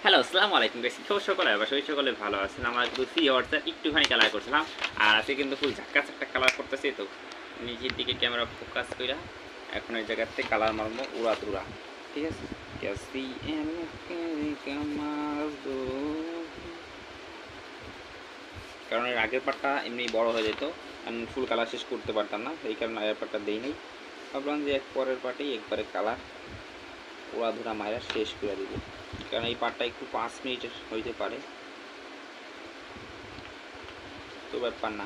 Hello, আসসালামু আলাইকুম guys. কি খবর সকলের? আশা করি সকলে ভালো আছেন। আমরা কিন্তু ফ্রি হোয়াটসঅ্যাপ একটুখানি কালার করছিলাম। আর আজকে কিন্তু ফুল ঝাক্কাস একটা কালার করতেছি তো। নিচের দিকে ক্যামেরা ফোকাস কইরা এখন এই জায়গাতে কালার মারবো উড়াধুরা। ঠিক আছে? ক্যাসি এম কামাল দো। কারণ এর আগের পার্টটা এমনি বড় হয়ে যেত। আমি ফুল কালার শেষ করতে পারতাম না। এই কারণে আগের পার্টটা দেই নাই। ভাবলাম যে এক পরের পার্টেই একবারে কালার উড়াধুরা মাইরা শেষ করে দিব। কারণ এই পার্টটা একটু 5 মিনিটের হইতে পারে। তো ব্যাপার না।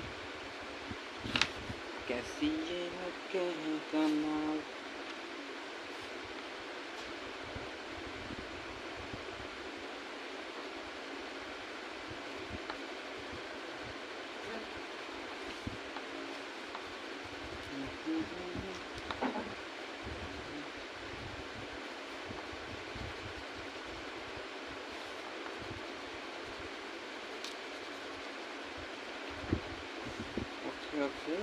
कैसी ये लगे हैं कमाल। Okay.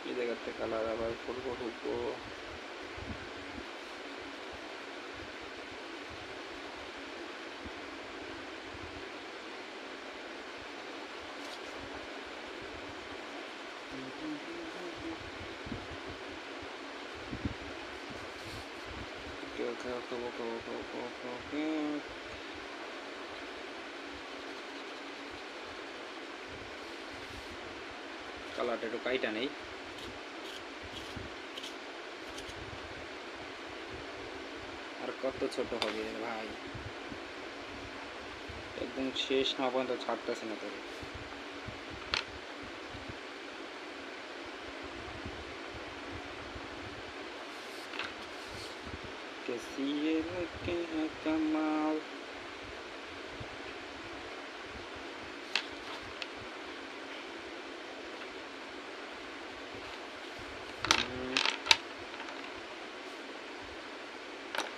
এই জায়গাতে কালার আবার করবো ঢুকবো। কালারটা একটু কাইটা নেই। আর কত ছোট হবে ভাই, একদম শেষ না পর্যন্ত ছাড়তেছে না তোর। कैसी ये लगे हैं कमाल।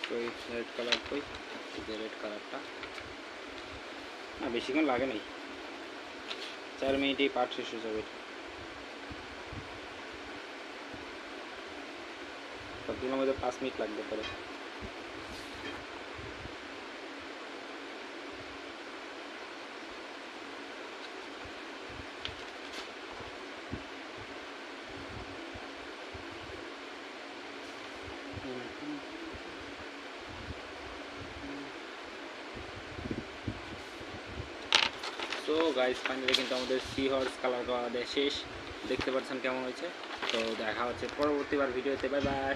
कोई रेड कलर कोई रेड कलरটা না বেশিক্ষণ লাগে নাই, 4 মিনিটেই পার্ট শেষ হয়ে যাবে। সবগুলোর মধ্যে 5 মিনিট লাগবে পরে। তো গাইস ফাইনালি কিন্তু আমাদের সি হর্স কালার করা শেষ। দেখতে পাচ্ছেন কেমন হয়েছে। তো দেখা হচ্ছে পরবর্তীবার ভিডিওতে। Bye bye.